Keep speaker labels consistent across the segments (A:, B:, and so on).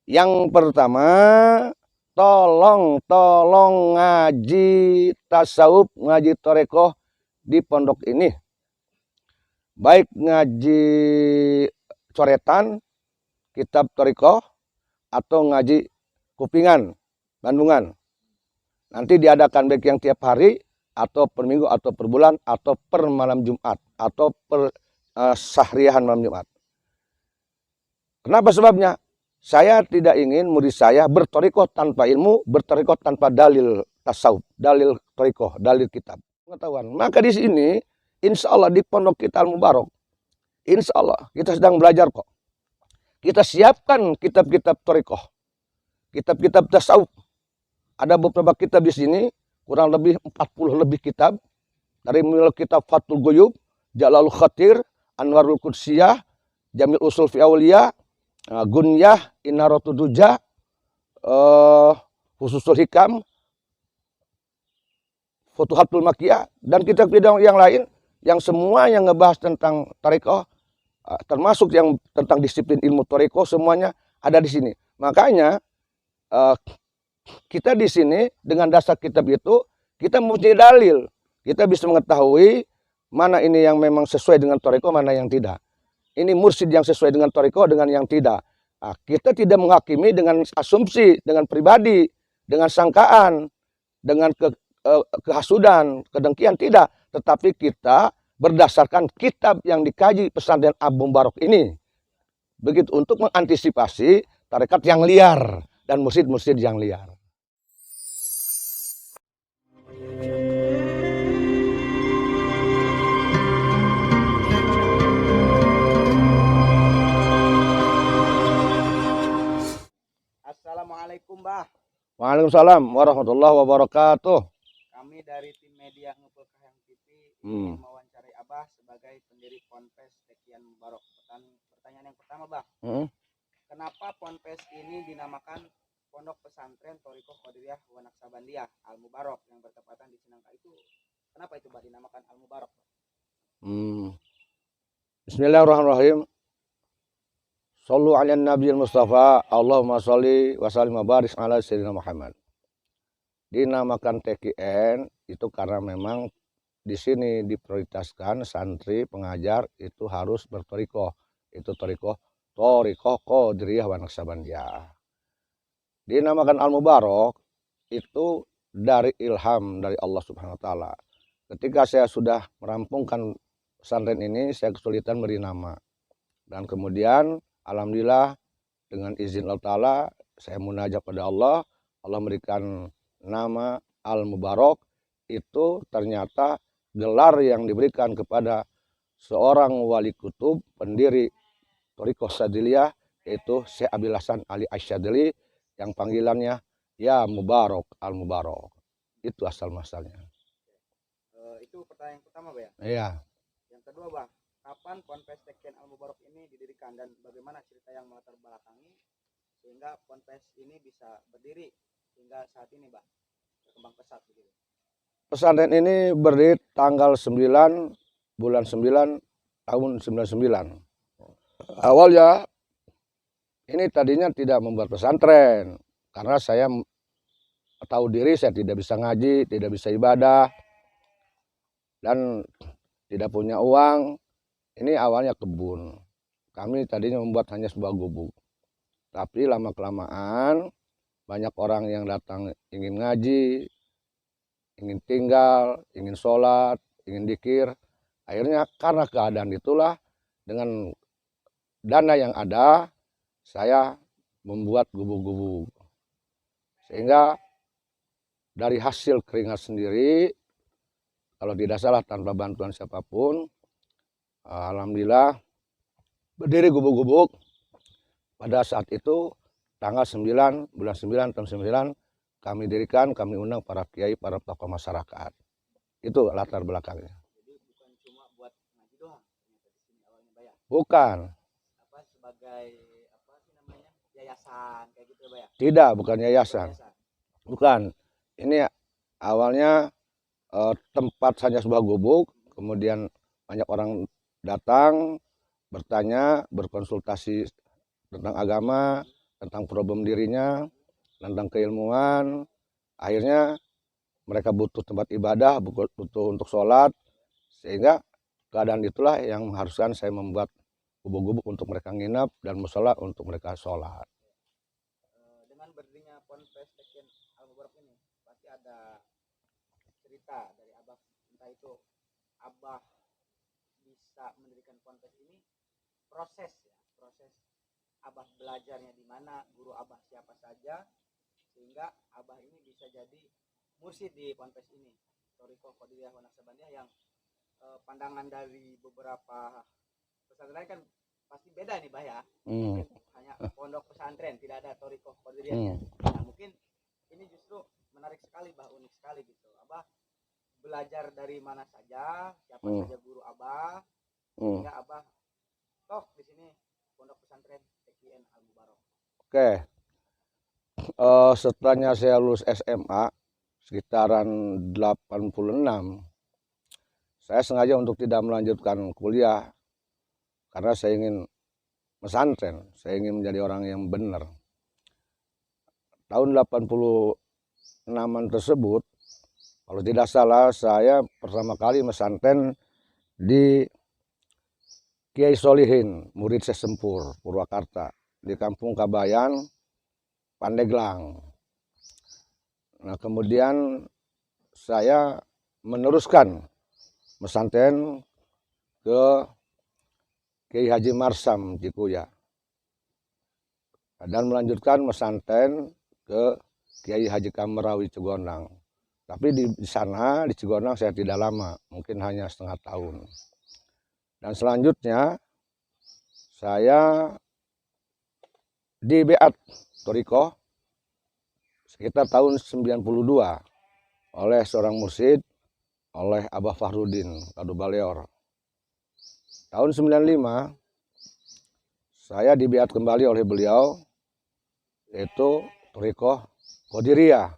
A: Yang pertama, tolong ngaji tasawuf, ngaji torekoh di pondok ini. Baik ngaji coretan, kitab torekoh, atau ngaji kupingan, Bandungan. Nanti diadakan baik yang tiap hari, atau per minggu, atau per bulan, atau per malam Jumat, atau per sahriahan malam Jumat. Kenapa sebabnya? Saya tidak ingin murid saya bertorikoh tanpa ilmu, bertorikoh tanpa dalil tasawuf, dalil torikoh, dalil kitab. Pengetahuan. Maka di sini, insya Allah di pondok kita Al-Mubarok, insya Allah kita sedang belajar kok. Kita siapkan kitab-kitab torikoh, kitab-kitab tasawuf. Ada beberapa kitab di sini, kurang lebih 40 lebih kitab. Dari mulai kitab Fathul Guyub, Jalalul Khatir, Anwarul Qudsiyah, Jamil Usul fi Awliya, Gunyah, Inaratu Duja, Khususul Hikam, Futuhatul Makiyah, dan kitab-kitab yang lain yang semua yang ngebahas tentang tarekoh, termasuk yang tentang disiplin ilmu tarekoh, semuanya ada di sini. Makanya kita di sini dengan dasar kitab itu kita mempunyai dalil, kita bisa mengetahui mana ini yang memang sesuai dengan tarekoh, mana yang tidak. Ini mursyid yang sesuai dengan tarekoh, dengan yang tidak. Nah, kita tidak menghakimi dengan asumsi, dengan pribadi, dengan sangkaan, dengan kehasudan, kedengkian, tidak. Tetapi kita berdasarkan kitab yang dikaji pesantren Al-Mubarok ini. Begitu untuk mengantisipasi tarekat yang liar dan mursyid-mursyid yang liar.
B: Assalamualaikum, Mbah.
A: Waalaikumsalam warahmatullahi wabarakatuh.
B: Kami dari tim media Ngumpul Kahang TV ingin mewawancarai Abah sebagai pendiri Ponpes Tekian Mubarok. Pertanyaan yang pertama, Bah. Kenapa Ponpes ini dinamakan Pondok Pesantren Thorikoh Qadiriyah wa Naqsabandiyah Al-Mubarok yang bertepatan di Cinangka itu? Kenapa itu, Bah, dinamakan Al-Mubarok?
A: Bismillahirrahmanirrahim. Sallu ala Nabi Mustafa, Allahumma salli wa sallim wa barik ala Sayyidina Muhammad. Dinamakan TKN itu karena memang di sini diprioritaskan santri pengajar itu harus bertorikoh. Itu torikoh Qadiriyah wa Naqsabandiyah. Dinamakan Al-Mubarok itu dari ilham dari Allah Subhanahu wa taala. Ketika saya sudah merampungkan pesantren ini, saya kesulitan beri nama. Dan kemudian alhamdulillah dengan izin Allah Ta'ala saya munajat pada Allah. Allah memberikan nama Al-Mubarok. Itu ternyata gelar yang diberikan kepada seorang wali kutub pendiri Thorikoh Sadiliyah, yaitu Syekh Abil Hasan Ali Asyadili, yang panggilannya ya Mubarok, Al-Mubarok. Itu asal masalnya.
B: Itu pertanyaan pertama, Bah, ya?
A: Iya.
B: Yang kedua, Bah, kapan Ponpes Tekian Al-Mubarok ini didirikan dan bagaimana cerita yang melatar belakangi sehingga Ponpes ini bisa berdiri hingga saat ini, Bah, berkembang pesat begitu?
A: Pesantren ini berdiri tanggal 9 bulan 9 tahun 99. Awalnya ini tadinya tidak membuat pesantren karena saya tahu diri saya tidak bisa ngaji, tidak bisa ibadah, dan tidak punya uang. Ini awalnya kebun. Kami tadinya membuat hanya sebuah gubuk. Tapi lama-kelamaan banyak orang yang datang ingin ngaji, ingin tinggal, ingin sholat, ingin dikir. Akhirnya karena keadaan itulah dengan dana yang ada, saya membuat gubuk-gubuk. Sehingga dari hasil keringat sendiri, kalau tidak salah tanpa bantuan siapapun, alhamdulillah berdiri gubuk-gubuk. Pada saat itu tanggal 9 bulan 9 tahun 9 kami dirikan, kami undang para kiai, para tokoh masyarakat. Itu latar belakangnya.
B: Jadi bukan cuma buat ngaji doang ternyata di sini awalnya, Bah, ya?
A: Bukan.
B: Apa sebagai apa sih namanya? Yayasan kayak gitu, Bah, ya?
A: Tidak, bukan yayasan. Bukan. Ini awalnya tempat hanya sebuah gubuk, kemudian banyak orang datang bertanya, berkonsultasi tentang agama, tentang problem dirinya, tentang keilmuan. Akhirnya mereka butuh tempat ibadah, butuh untuk sholat, sehingga keadaan itulah yang mengharuskan saya membuat gubuk-gubuk untuk mereka nginap dan musola untuk mereka sholat.
B: Dengan berdirinya Ponpes Tekian Al Mubarak ini pasti ada cerita dari Abah, entah itu Abah bisa mendirikan Ponpes ini, proses Abah belajarnya di mana, guru Abah siapa saja, sehingga Abah ini bisa jadi mursyid di Ponpes ini, Thoriko Qadiriyah wa Naqsabandiyah, yang pandangan dari beberapa pesantren kan pasti beda nih Bah ya. Mungkin hanya pondok pesantren, tidak ada Thoriko Qadiriyahnya. Nah mungkin ini justru menarik sekali Bah, unik sekali gitu. Abah belajar dari mana saja, siapa saja guru Abah, sehingga Abah toh di sini pondok pesantren Tekian Al Mubarak.
A: Oke. Setelahnya saya lulus SMA sekitaran 86, saya sengaja untuk tidak melanjutkan kuliah karena saya ingin pesantren, saya ingin menjadi orang yang benar. Tahun 86-an tersebut, kalau tidak salah, saya pertama kali pesantren di Kiai Solihin, murid Sesempur, Purwakarta, di Kampung Kabayan, Pandeglang. Nah, kemudian saya meneruskan pesantren ke Kiai Haji Marsam Cikuya dan melanjutkan pesantren ke Kiai Haji Kamerawi Cigonang. Tapi di sana di Cigonang saya tidak lama, mungkin hanya setengah tahun. Dan selanjutnya saya di Beat Thoriko sekitar tahun 92 oleh seorang mursyid, oleh Abah Fahrudin Kadu Baleor. Tahun 95 saya dibiat kembali oleh beliau, yaitu Thoriko Qadiriyah.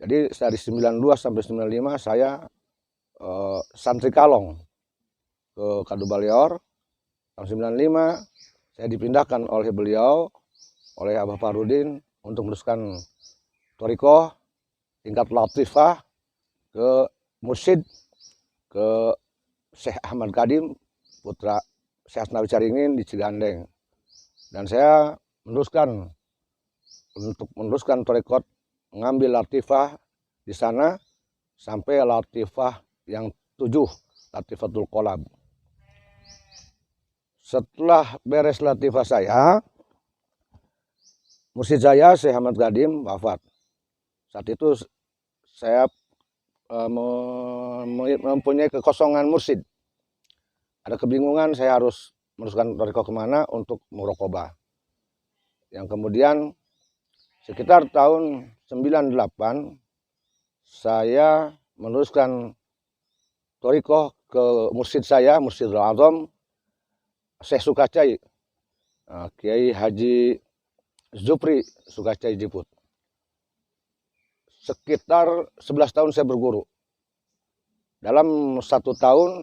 A: Jadi dari 92 sampai 95 saya santri kalong ke Kadu Baleor. Tahun 95 saya dipindahkan oleh beliau, oleh Abah Fahrudin, untuk meneruskan Thoriko tingkat latifah ke mursyid, ke Syekh Ahmad Kadim, putra Syekh Asnawi Caringin di Cigandeng. Dan saya meneruskan untuk meneruskan Thoriko, mengambil latifah di sana sampai latifah yang 7, latifatul Qolab. Setelah beres latifah saya, mursyid saya Syekh Ahmad Kadim wafat. Saat itu saya mempunyai kekosongan mursyid. Ada kebingungan saya harus meneruskan Thoriko kemana untuk muraqabah. Yang kemudian sekitar tahun 98 saya meneruskan Thoriko ke mursyid saya, Mursyidul Azam Syekh Sukacai, Kiai Haji Zupri Sukacai Jiput. Sekitar 11 tahun saya berguru. Dalam 1 tahun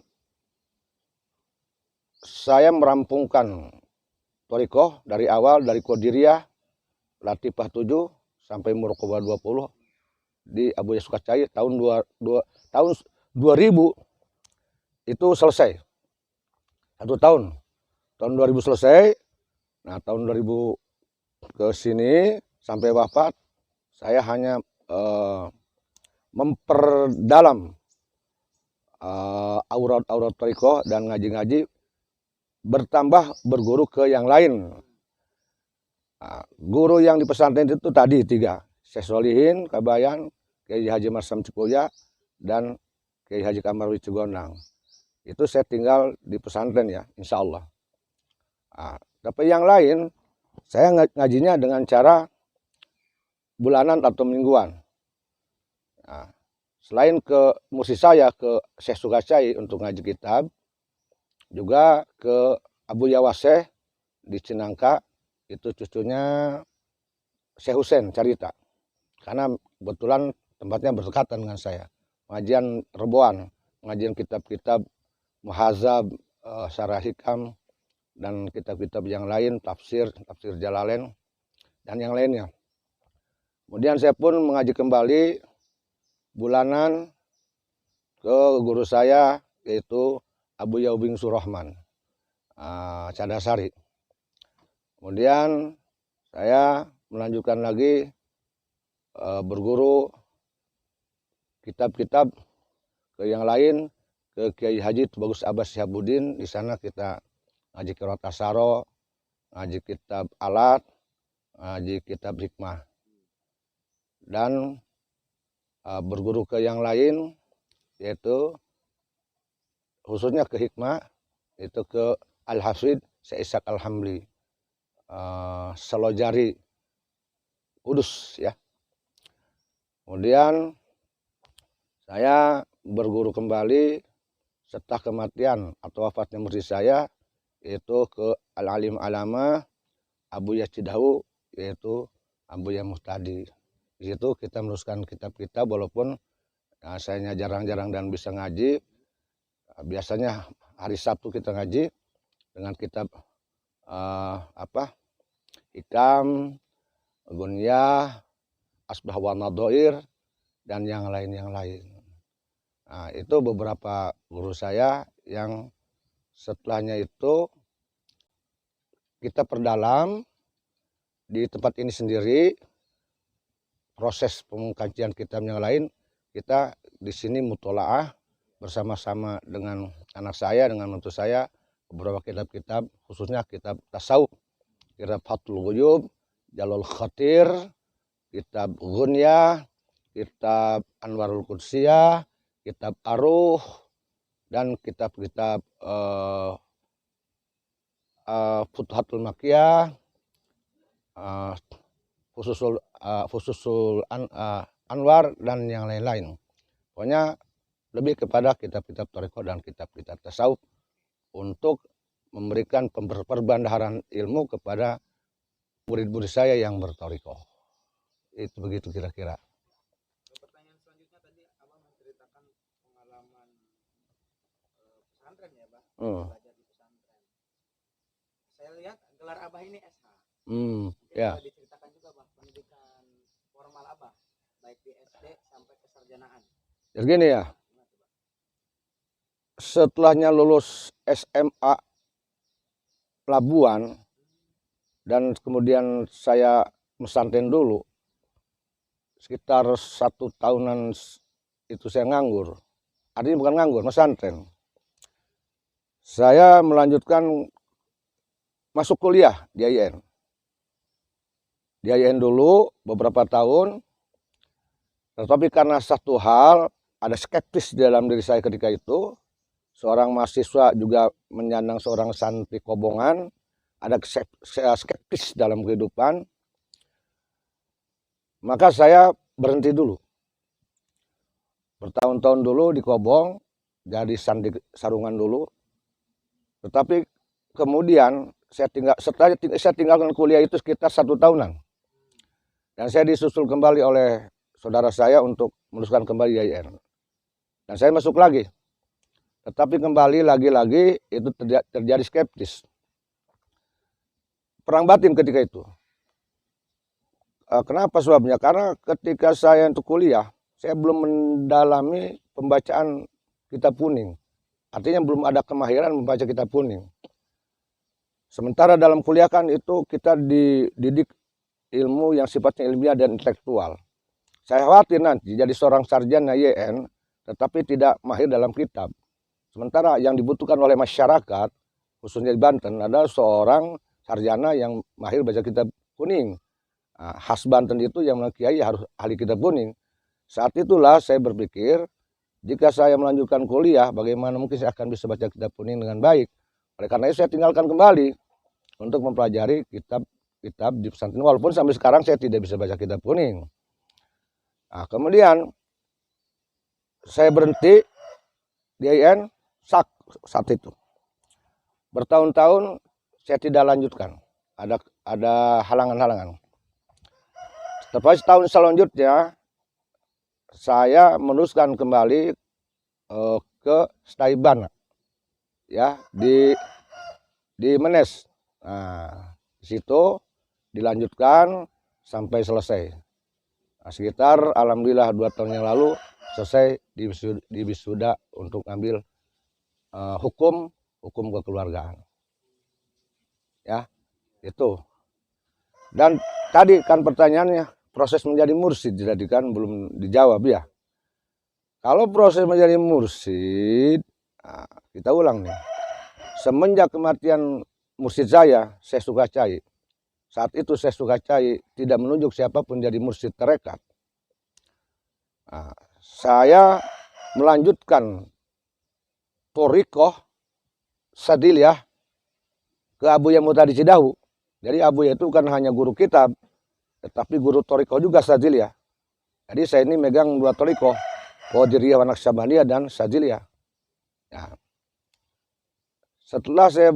A: saya merampungkan Thoriko dari awal, dari Qadiriyah, latifah 7 sampai muraqabah 20 di Abu Yahya Sukacai. Tahun 2000 itu selesai. 1 tahun. Tahun 2000 selesai. Nah, tahun 2000 ke sini sampai wafat saya hanya memperdalam aurat Thoriko dan ngaji-ngaji, bertambah berguru ke yang lain. Guru yang di pesantren itu tadi 3, Syekh Solihin Kabayan, Kiai Haji Marsam Cikuya, dan Kiai Haji Kamerawi Cigonang. Itu saya tinggal di pesantren ya, insya Allah. Tapi yang lain saya ngajinya dengan cara bulanan atau mingguan. Selain ke mursyid saya, ke Syekh Sukacai untuk ngaji kitab, juga ke Abu Yawaseh di Cinangka, itu cucunya Syekh Husain Carita. Karena kebetulan tempatnya berdekatan dengan saya. Pengajian Reboan, pengajian kitab-kitab Muhazab, Syarah Hikam, dan kitab-kitab yang lain, tafsir Jalalain dan yang lainnya. Kemudian saya pun mengaji kembali bulanan ke guru saya, yaitu Abu Yaubing Surahman Cadasari. Kemudian saya melanjutkan lagi berguru kitab-kitab ke yang lain, ke Kiai Haji Bagus Abbas Syihabuddin. Di sana kita ngaji Qiraat Asaro, ngaji kitab Alat, ngaji kitab Hikmah, dan berguru ke yang lain, yaitu khususnya ke Hikmah, itu ke Al-Hafidh Syekh Al-Hamli Selojari Kudus ya. Kemudian saya berguru kembali setelah kematian atau wafatnya murid saya, yaitu ke Al-Alim Alama Abu Yacidahu, yaitu Abu Ya Muhtadi. Di situ kita meneruskan kitab-kitab, walaupun sayanya jarang-jarang dan bisa ngaji. Biasanya hari Sabtu kita ngaji dengan kitab Hikam, Gunyah, Asbah wa Nadhair, dan yang lain. Nah, itu beberapa guru saya yang setelahnya itu kita perdalam di tempat ini sendiri. Proses pengkajian kitab yang lain, kita di sini mutolaah bersama-sama dengan anak saya, dengan mentu saya, beberapa kitab-kitab, khususnya kitab tasawuf, kitab Fathul Ghuyub, Jalul Khatir, kitab Gunyah, kitab Anwarul Qudsiyah, kitab Aruh, dan kitab-kitab Futuhatul Makkiyah, Fususul Anwar, dan yang lain-lain. Pokoknya lebih kepada kitab-kitab thariqah dan kitab-kitab tasawuf untuk memberikan perbandaharan ilmu kepada murid-murid saya yang berthariqah. Itu begitu kira-kira.
B: Pertanyaan selanjutnya, tadi Abah menceritakan pengalaman pesantren ya, Bang. Belajar di pesantren. Saya lihat gelar Abah ini SH.
A: Ya.
B: Diceritakan juga, Bang, pendidikan formal Abah, baik di SD sampai kesarjanaan.
A: Jadi gini ya, setelahnya lulus SMA Labuan dan kemudian saya pesantren dulu, sekitar 1 tahunan itu saya nganggur. Artinya bukan nganggur, pesantren. Saya melanjutkan masuk kuliah di IAIN. Di IAIN dulu beberapa tahun, tetapi karena satu hal, ada skeptis di dalam diri saya ketika itu. Seorang mahasiswa juga menyandang seorang santri Kobongan, ada skeptis dalam kehidupan. Maka saya berhenti dulu. Bertahun-tahun dulu di Kobong, jadi santri sarungan dulu. Tetapi kemudian setelah saya tinggalkan kuliah itu sekitar 1 tahunan. Dan saya disusul kembali oleh saudara saya untuk meneruskan kembali IAIN. Dan saya masuk lagi. Tetapi kembali lagi-lagi itu terjadi skeptis. Perang batin ketika itu. Kenapa sebabnya? Karena ketika saya untuk kuliah, saya belum mendalami pembacaan kitab kuning. Artinya belum ada kemahiran membaca kitab kuning. Sementara dalam kuliah kan itu kita dididik ilmu yang sifatnya ilmiah dan intelektual. Saya khawatir nanti jadi seorang sarjana IAIN tetapi tidak mahir dalam kitab. Sementara yang dibutuhkan oleh masyarakat, khususnya di Banten, adalah seorang sarjana yang mahir baca kitab kuning. Nah, khas Banten itu yang kiai harus ahli kitab kuning. Saat itulah saya berpikir, jika saya melanjutkan kuliah, bagaimana mungkin saya akan bisa baca kitab kuning dengan baik. Oleh karena itu saya tinggalkan kembali untuk mempelajari kitab di pesantren. Walaupun sampai sekarang saya tidak bisa baca kitab kuning. Nah, kemudian saya berhenti di IAIN saat itu. Bertahun-tahun saya tidak lanjutkan. Ada halangan-halangan. Tapi tahun selanjutnya saya meneruskan kembali ke Staibana, ya, di di Menes. Nah, di situ dilanjutkan sampai selesai. Nah, sekitar alhamdulillah 2 tahun yang lalu selesai di wisuda untuk ngambil hukum kekeluargaan. Ya, itu. Dan tadi kan pertanyaannya, proses menjadi mursyid jadi kan belum dijawab ya. Kalau proses menjadi mursyid, nah, kita ulang nih. Semenjak kematian mursyid saya Sukacai, saat itu Syekh Sukacai tidak menunjuk siapapun jadi mursyid tarekat. Nah, saya melanjutkan thariqah Sadiliyah ke Abuya Muhtadi Cidahu. Jadi Abuya itu bukan hanya guru kitab, tetapi guru thariqah juga Sadiliyah. Jadi saya ini megang 2 thariqah, Qadiriyah wa Naqsabandiyah dan Sadiliyah. Ya. Setelah saya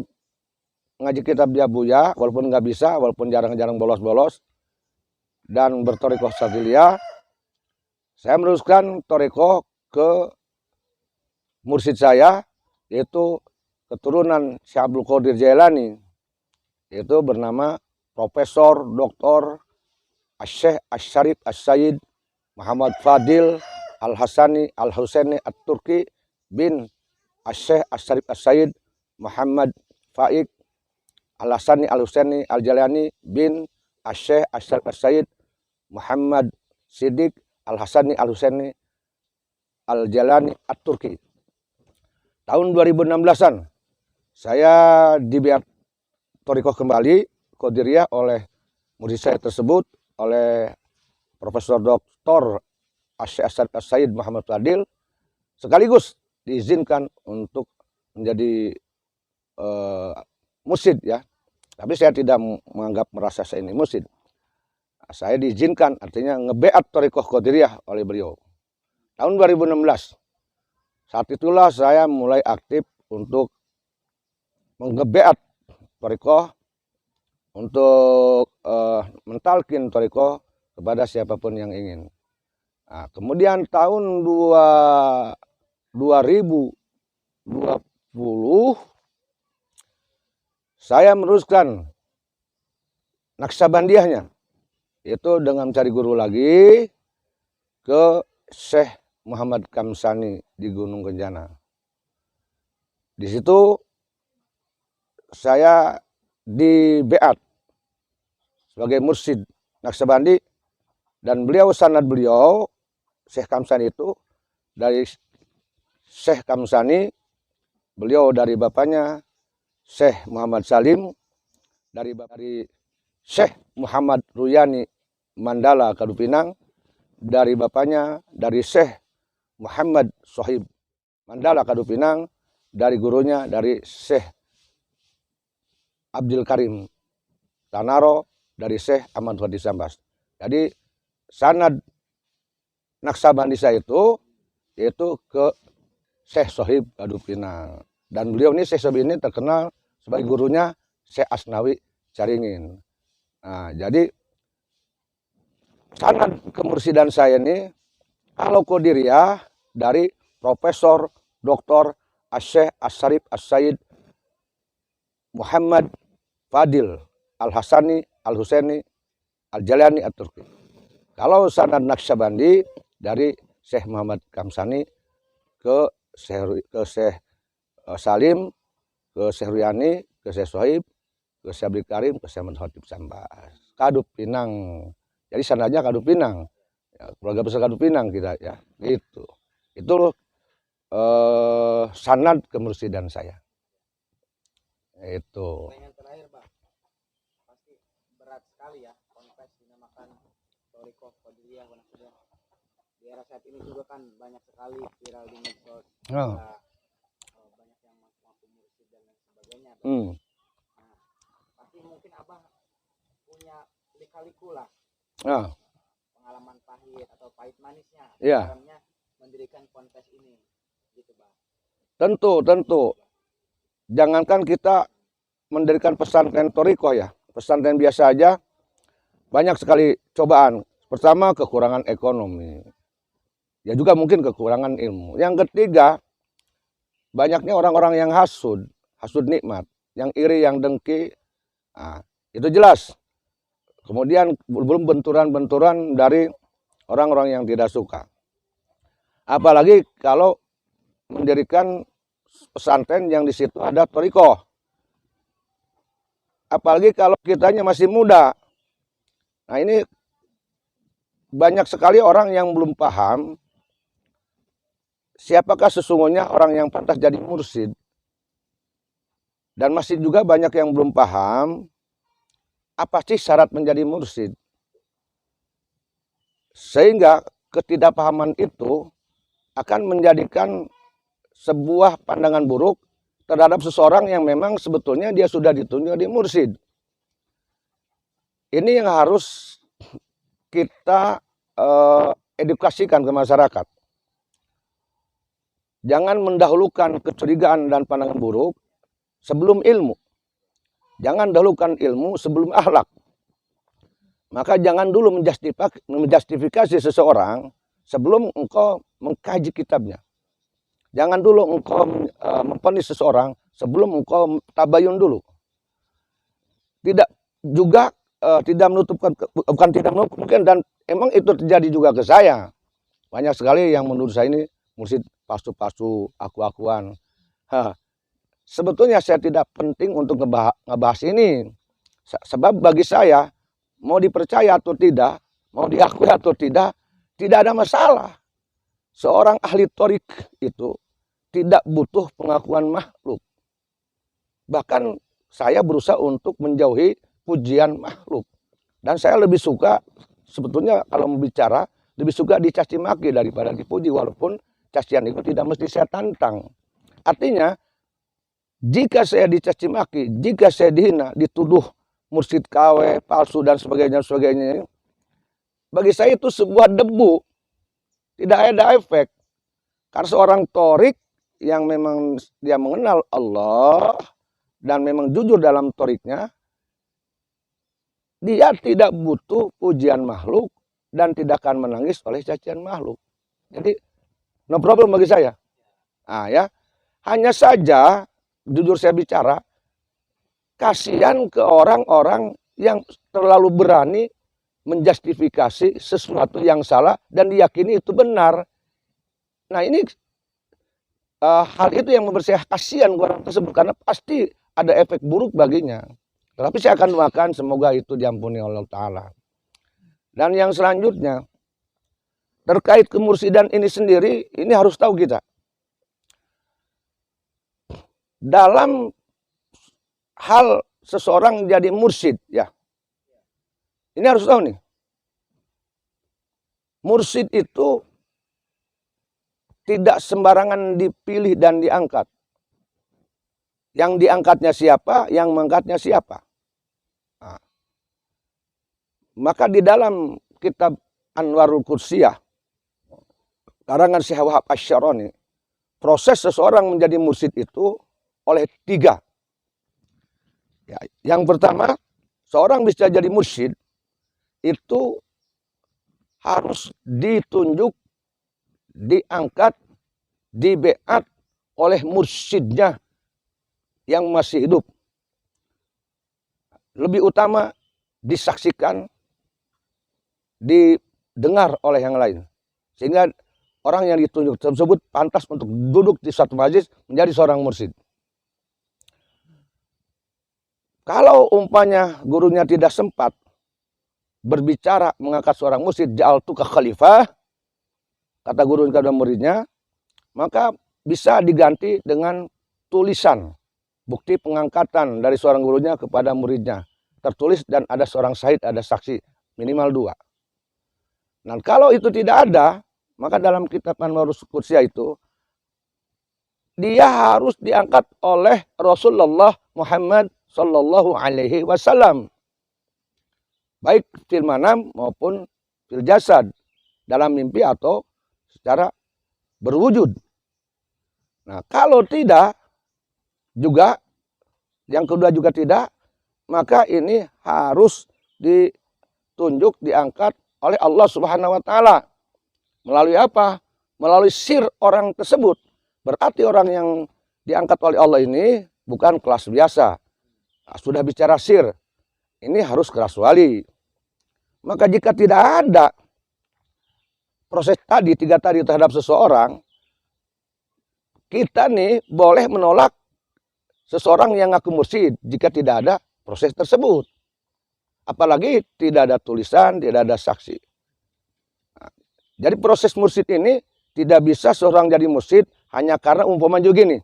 A: ngaji kitab di Abuya, walaupun nggak bisa, walaupun jarang-jarang bolos-bolos, dan berthariqah Sadiliyah, saya meneruskan thariqah ke mursyid saya, yaitu keturunan Syekh Abdul Qadir Jailani, yaitu bernama Profesor Dr. Syekh Asy-Syarif As-Sayyid Muhammad Fadil Al-Hasani Al-Husaini At-Turki bin Syekh Asy-Syarif As-Sayyid Muhammad Faik Al-Hasani Al-Husaini Al-Jalani bin Syekh Asy-Syarif As-Sayyid Muhammad Siddiq Al-Hasani Al-Husaini Al-Jalani At-Turki. Tahun 2016-an saya dibiat thariqah kembali Qadiriyah oleh murid saya tersebut, oleh Profesor Dr. Syekh As-Sayyid Muhammad Fadil, sekaligus diizinkan untuk menjadi mursyid ya. Tapi saya tidak menganggap merasa saya ini mursyid. Saya diizinkan, artinya ngebeat thariqah Qadiriyah oleh beliau. Tahun 2016. Saat itulah saya mulai aktif untuk mengebeat thariqah, untuk mentalkin thariqah kepada siapapun yang ingin. Nah, kemudian tahun 2020 saya meneruskan Naqsabandiyahnya, itu dengan mencari guru lagi ke Syekh Muhammad Kamsani di Gunung Kencana. Di situ saya dibeat sebagai mursyid Naqsabandi, dan sanad beliau Syekh Kamsani itu dari Syekh Kamsani, beliau dari bapaknya Syekh Muhammad Salim, dari Syekh Muhammad Ruyani Mandala Kadupinang, dari bapaknya dari Syekh Muhammad Sohib Mandala Kadupinang, dari gurunya dari Syekh Abdul Karim Tanaro, dari Syekh Ahmad Fadil Sambas. Jadi sanad Naqsabandi saya itu yaitu ke Syekh Sohib Kadupinang, dan beliau ini Syekh Sohib ini terkenal sebagai gurunya Syekh Asnawi Caringin. Nah, jadi sanad kemursidan saya ini kalau Qadiriyah dari Profesor Dr. Syekh Asy-Syarif As-Sayyid Muhammad Fadil Al-Hasani Al-Husaini Al-Jalani At-Turki. Kalau sanad Naqsabandi dari Syekh Muhammad Kamsani ke Syekh Salim, ke Syekh Ruyani, ke Syekh Sohib, ke Syekh Abdul Karim, ke Syekh Ahmad Khatib Sambas. Kadupinang. Jadi sanadnya Kadupinang. Ya, keluarga besar Kadupinang kita ya. Gitu. Itu sanad kemursidan saya. Itu.
B: Pertanyaan terakhir, Bang. Pasti berat sekali ya kontes dinamakan thariqah Qadiriyah wa Naqsabandiyah. Di era saat ini juga kan banyak sekali viral di medsos.
A: Oh.
B: Banyak yang mengaku mursyid dan lain sebagainya.
A: Hmm.
B: Nah, pasti mungkin Abang punya lika-liku lah.
A: Ah.
B: Pengalaman pahit atau pahit manisnya dalamnya mendirikan kontes ini, gitu Bang.
A: Tentu. Jangankan kita mendirikan pesantren thariqah ya, pesantren biasa aja banyak sekali cobaan. Pertama, kekurangan ekonomi. Ya juga mungkin kekurangan ilmu. Yang ketiga, banyaknya orang-orang yang hasud nikmat. yang iri, yang dengki. Nah, itu jelas. Kemudian belum benturan-benturan dari orang-orang yang tidak suka. Apalagi kalau mendirikan pesantren yang di situ ada thariqah. Apalagi kalau kitanya masih muda. Nah, ini banyak sekali orang yang belum paham siapakah sesungguhnya orang yang pantas jadi mursyid. Dan masih juga banyak yang belum paham apa sih syarat menjadi mursyid. Sehingga ketidakpahaman itu akan menjadikan sebuah pandangan buruk terhadap seseorang yang memang sebetulnya dia sudah ditunjuk di mursyid. Ini yang harus kita edukasikan ke masyarakat. Jangan mendahulukan kecurigaan dan pandangan buruk sebelum ilmu. Jangan dahulukan ilmu sebelum akhlak. Maka jangan dulu menjustifikasi seseorang sebelum engkau mengkaji kitabnya. Jangan dulu engkau memvonis seseorang sebelum engkau tabayun dulu. Tidak juga tidak menutupkan, bukan tidak menutup mungkin, dan emang itu terjadi juga ke saya. Banyak sekali yang menurut saya ini mursyid palsu-palsu, aku-akuan. Sebetulnya saya tidak penting untuk ngebahas ini. Sebab bagi saya, mau dipercaya atau tidak, mau diakui atau tidak ada masalah. Seorang ahli thorik itu tidak butuh pengakuan makhluk. Bahkan saya berusaha untuk menjauhi pujian makhluk. Dan saya lebih suka, sebetulnya kalau membicara, lebih suka dicaci maki daripada dipuji. Walaupun cacian itu tidak mesti saya tantang. Artinya, jika saya dicaci maki, jika saya dihina, dituduh mursyid KW, palsu dan sebagainya, bagi saya itu sebuah debu. Tidak ada efek. Karena seorang thorik yang memang dia mengenal Allah dan memang jujur dalam thoriknya, dia tidak butuh pujian makhluk dan tidak akan menangis oleh cacian makhluk. Jadi no problem bagi saya. Nah, ya, hanya saja jujur saya bicara, kasihan ke orang-orang yang terlalu berani menjustifikasi sesuatu yang salah dan diyakini itu benar. Nah, ini hal itu yang membuat saya kasihan ke orang tersebut karena pasti ada efek buruk baginya. Tapi saya akan doakan semoga itu diampuni Allah Ta'ala. Dan yang selanjutnya, terkait kemursidan ini sendiri, ini harus tahu kita. Dalam hal seseorang jadi mursyid, ya. Ini harus tahu nih. Mursyid itu tidak sembarangan dipilih dan diangkat. Yang diangkatnya siapa, yang mengangkatnya siapa. Nah, maka di dalam kitab Anwarul Qudsiyah, karangan Syekh Wahab Asy-Syarani, proses seseorang menjadi mursyid itu oleh 3. Ya, yang pertama, seorang bisa jadi mursyid itu harus ditunjuk, diangkat, dibeat oleh mursyidnya yang masih hidup. Lebih utama disaksikan, didengar oleh yang lain. Sehingga orang yang ditunjuk tersebut pantas untuk duduk di satu majelis menjadi seorang mursyid. Kalau umpanya gurunya tidak sempat berbicara mengangkat seorang mursyid, ja'altuka khalifah, kata guru kepada muridnya, maka bisa diganti dengan tulisan bukti pengangkatan dari seorang gurunya kepada muridnya, tertulis dan ada seorang syahid, ada saksi minimal 2. Nah, kalau itu tidak ada, maka dalam kitab Anwarul Qudsiyah itu dia harus diangkat oleh Rasulullah Muhammad Sallallahu Alaihi Wasallam, baik fil manam maupun fil jasad, dalam mimpi atau secara berwujud. Nah, kalau tidak juga, yang kedua juga tidak, maka ini harus ditunjuk, diangkat oleh Allah Subhanahu wa Ta'ala. Melalui apa? Melalui sir orang tersebut. Berarti orang yang diangkat oleh Allah ini bukan kelas biasa, sudah bicara sir, ini harus keras wali. Maka jika tidak ada proses tadi, 3 tadi terhadap seseorang, kita nih boleh menolak seseorang yang ngaku mursyid jika tidak ada proses tersebut. Apalagi tidak ada tulisan, tidak ada saksi. Jadi proses mursyid ini tidak bisa seorang jadi mursyid hanya karena umpamanya gini.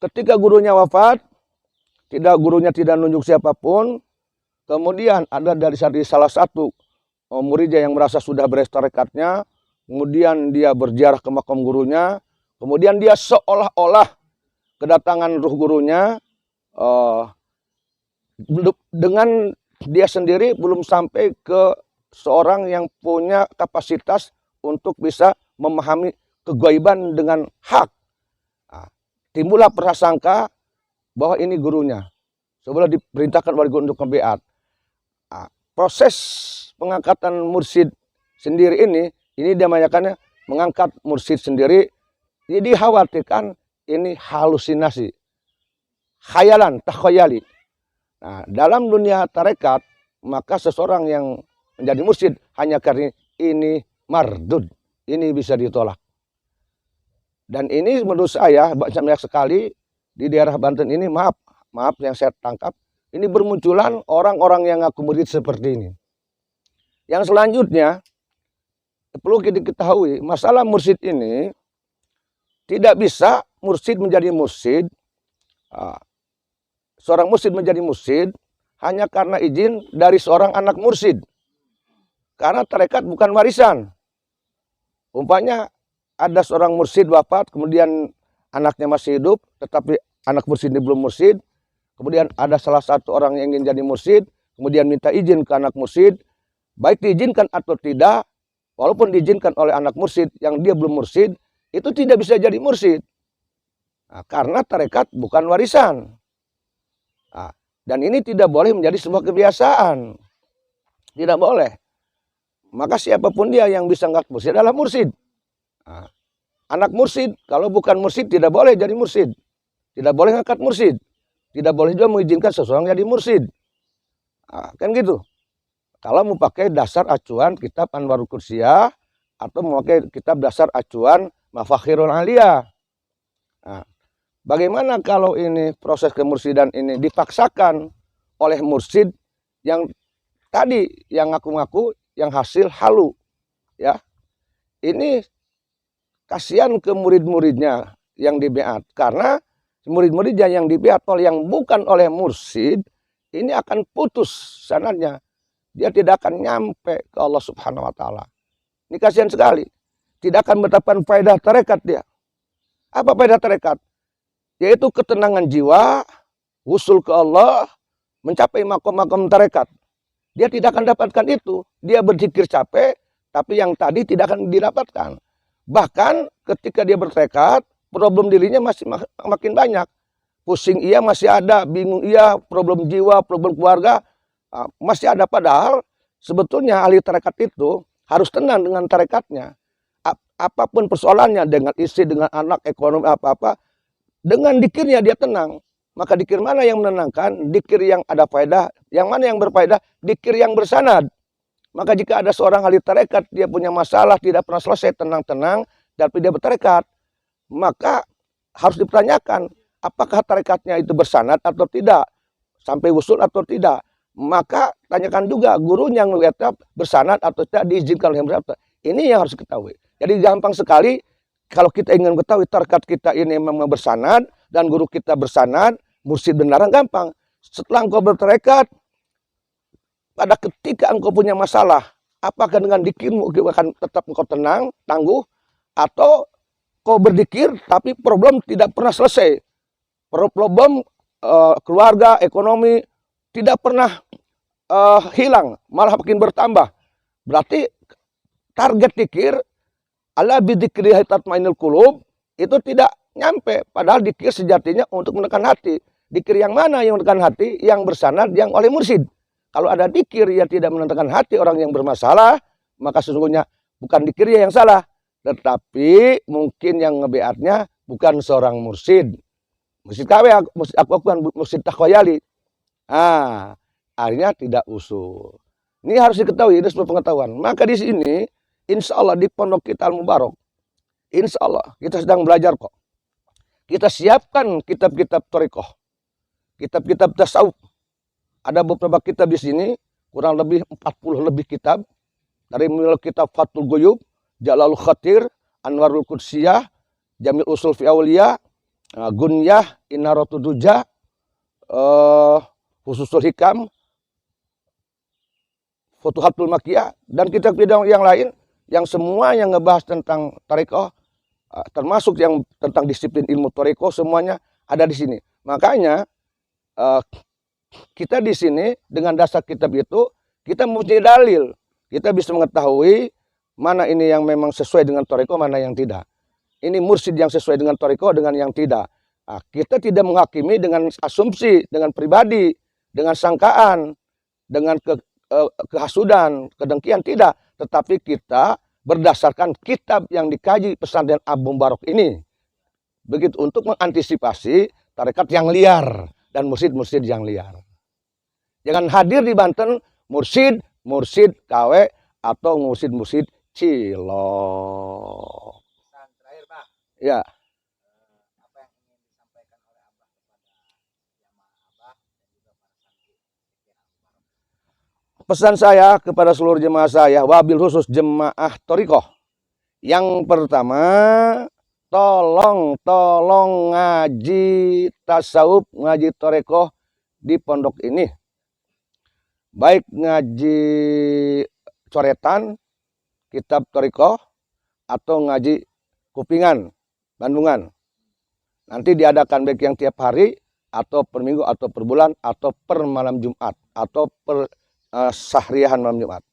A: Ketika gurunya wafat, gurunya tidak nunjuk siapapun, kemudian ada dari salah satu muridnya yang merasa sudah beres tarekatnya, kemudian dia berziarah ke makam gurunya, kemudian dia seolah-olah kedatangan ruh gurunya dengan dia sendiri belum sampai ke seorang yang punya kapasitas untuk bisa memahami kegaiban dengan hak. Timbullah prasangka bahwa ini gurunya. Sebelum diperintahkan oleh guru untuk membeat. Proses pengangkatan mursyid sendiri ini dia menanyakannya mengangkat mursyid sendiri. Jadi dikhawatirkan ini halusinasi. Khayalan, takhayali. Nah, dalam dunia tarekat, maka seseorang yang menjadi mursyid hanya karena ini mardud. Ini bisa ditolak. Dan ini menurut saya banyak sekali di daerah Banten ini, maaf yang saya tangkap, ini bermunculan orang-orang yang ngaku murid seperti ini. Yang selanjutnya, perlu kita ketahui, masalah mursyid ini tidak bisa mursyid menjadi mursyid, seorang mursyid menjadi mursyid hanya karena izin dari seorang anak mursyid. Karena tarekat bukan warisan. Umpamanya ada seorang mursyid wafat, kemudian anaknya masih hidup, tetapi anak mursyid ini belum mursyid. Kemudian ada salah satu orang yang ingin jadi mursyid, kemudian minta izin ke anak mursyid, baik diizinkan atau tidak, walaupun diizinkan oleh anak mursyid yang dia belum mursyid, itu tidak bisa jadi mursyid. Nah, karena tarekat bukan warisan. Nah, dan ini tidak boleh menjadi sebuah kebiasaan. Tidak boleh. Maka siapapun dia yang bisa ngangkat mursyid adalah mursyid. Nah, anak mursyid, kalau bukan mursyid tidak boleh jadi mursyid. Tidak boleh ngangkat mursyid. Tidak boleh juga mengizinkan seseorang jadi mursyid. Nah, kan gitu. Kalau mau pakai dasar acuan kitab Anwarul Qudsiyah atau memakai kitab dasar acuan Mafakhirul Aliyah. Nah, bagaimana kalau ini proses kemursidan ini dipaksakan oleh mursyid yang tadi yang ngaku-ngaku yang hasil halu, ya. Ini kasihan ke murid-muridnya yang dibeat, karena murid-muridnya yang dibeat oleh yang bukan oleh mursyid ini akan putus sanadnya, dia tidak akan nyampe ke Allah Subhanahu Wa Taala. Ini kasihan sekali, tidak akan mendapatkan faedah tarekat dia. Apa faedah tarekat? Yaitu ketenangan jiwa, wusul ke Allah, mencapai makom-makom tarekat. Dia tidak akan dapatkan itu. Dia berzikir capek, tapi yang tadi tidak akan didapatkan. Bahkan ketika dia bertekad, problem dirinya masih makin banyak. Pusing ia masih ada, bingung ia, problem jiwa, problem keluarga masih ada. Padahal sebetulnya ahli tarekat itu harus tenang dengan tarekatnya. Apapun persoalannya, dengan istri, dengan anak, ekonomi, apa-apa, dengan dikirnya dia tenang. Maka dikir mana yang menenangkan? Dikir yang ada faedah. Yang mana yang berfaedah? Dikir yang bersanad. Maka jika ada seorang ahli tarekat, dia punya masalah, tidak pernah selesai tenang-tenang, tapi dia bertarekat, maka harus dipertanyakan, apakah tarekatnya itu bersanad atau tidak? Sampai usul atau tidak? Maka tanyakan juga gurunya yang melihat bersanad atau tidak, diizinkan oleh yang. Ini yang harus diketahui. Jadi gampang sekali, kalau kita ingin mengetahui tarekat kita ini memang bersanad, dan guru kita bersanad, mursyid benaran, gampang. Setelah engkau bertarekat, pada ketika engkau punya masalah, apakah dengan dikirmu akan tetap engkau tenang, tangguh, atau kau berdikir tapi problem tidak pernah selesai. Problem keluarga, ekonomi tidak pernah hilang, malah makin bertambah. Berarti target dikir ala bidzikri tatmainul qulub itu tidak nyampe, padahal dikir sejatinya untuk menekan hati. Dikir yang mana yang menekan hati? Yang bersanad, yang oleh mursyid. Kalau ada dikir yang tidak menekan hati orang yang bermasalah, maka sesungguhnya bukan dikirnya yang salah, tetapi mungkin yang ngebeatnya bukan seorang mursyid. Mursyid KW, mursyid aku bukan mursyid takhayali. Akhirnya tidak usul. Ini harus diketahui, ini sebuah pengetahuan. Maka di sini, insya Allah di pondok kita Al-Mubarak, insya Allah kita sedang belajar kok. Kita siapkan kitab-kitab thariqah, kitab-kitab tasawuf. Ada beberapa kitab di sini, kurang lebih 40 lebih kitab. Dari mulai kitab Fathul Ghuyub, Jalalul Khatir, Anwarul Qudsiyah, Jamil Usul fi Awliya, Gunyah, Inaratul Duja, Khususul Hikam, Futuhatul Makkiyah, dan kitab-kitab yang lain yang semua yang ngebahas tentang thariqah, termasuk yang tentang disiplin ilmu thariqah, semuanya ada di sini. Makanya kita di sini dengan dasar kitab itu kita mempunyai dalil. Kita bisa mengetahui mana ini yang memang sesuai dengan thariqah, mana yang tidak. Ini mursyid yang sesuai dengan thariqah, dengan yang tidak. Kita tidak menghakimi dengan asumsi, dengan pribadi, dengan sangkaan, dengan kehasudan, kedengkian, tidak. Tetapi kita berdasarkan kitab yang dikaji pesantren Al-Mubarak ini. Begitu untuk mengantisipasi tarekat yang liar dan mursyid-mursyid yang liar. Jangan hadir di Banten mursyid KW atau mursyid cilok.
B: Pesan terakhir, Pak.
A: Ya.
B: Apa yang ingin disampaikan oleh Abah kepada jamaah Abah dan juga para santri sekian Al-Mubarak?
A: Pesan saya kepada seluruh jemaah saya, wabil khusus jemaah thariqah. Yang pertama, tolong ngaji tasawuf, ngaji thariqah di pondok ini. Baik ngaji coretan, kitab thariqah, atau ngaji kupingan, Bandungan. Nanti diadakan baik yang tiap hari, atau per minggu, atau per bulan, atau per malam Jumat, atau per sahriahan malam Jumat.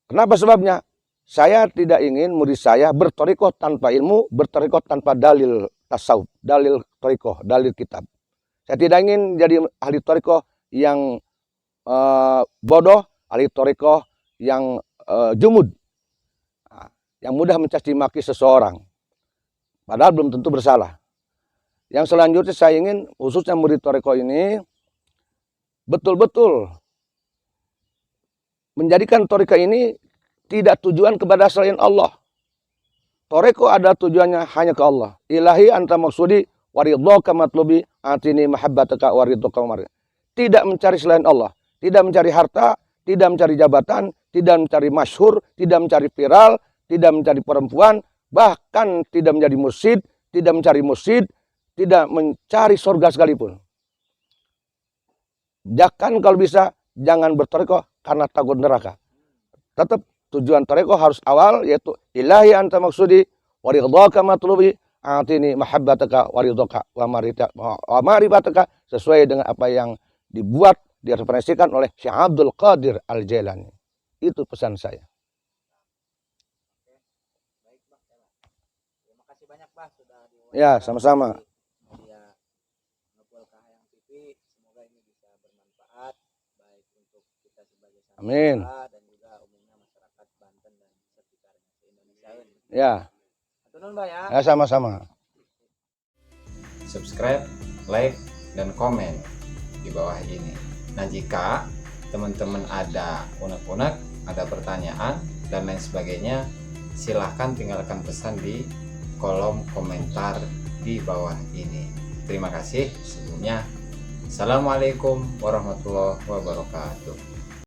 A: Kenapa sebabnya? Saya tidak ingin murid saya berthariqah tanpa ilmu, berthariqah tanpa dalil tasawuf, dalil thariqah, dalil kitab. Saya tidak ingin jadi ahli thariqah yang bodoh, ahli thariqah yang jumud, yang mudah mencaci maki seseorang, padahal belum tentu bersalah. Yang selanjutnya saya ingin khususnya murid thariqah ini betul-betul menjadikan thariqah ini tidak tujuan kepada selain Allah. Thariqah ada tujuannya hanya ke Allah. Ilahi anta maksudi waridhaka matlubi atini mahabbataka waridhaka umar. Tidak mencari selain Allah. Tidak mencari harta, tidak mencari jabatan, tidak mencari masyhur, tidak mencari viral, tidak mencari perempuan, bahkan tidak menjadi mursyid, tidak mencari mursyid, tidak mencari surga sekalipun. Jangan kalau bisa, jangan berthariqah karena takut neraka. Tetap tujuan thariqah harus awal, yaitu ilahi anta maksudi waridhaka matlubi atini mahabbataka waridhaka wa maribataka, sesuai dengan apa yang dibuat, direferensikan oleh Syekh Abdul Qadir Al-Jailani. Itu pesan saya.
B: Baik, Bah. Terima kasih banyak, Bah, sudah
A: Ya, sama-sama.
B: media Ngebul Kahayang TV. Semoga ini bisa bermanfaat baik untuk kita sebagai santri
A: Amin.
B: dan juga umumnya masyarakat Banten dan sekitarnya se-Indonesia.
A: Ya.
B: Aturun, Bah, ya.
A: Ya, sama-sama.
C: Subscribe, like, dan komen di bawah ini. Nah, jika teman-teman ada unek-unek, ada pertanyaan, dan lain sebagainya, silahkan tinggalkan pesan di kolom komentar di bawah ini. Terima kasih sebelumnya. Assalamualaikum warahmatullahi wabarakatuh.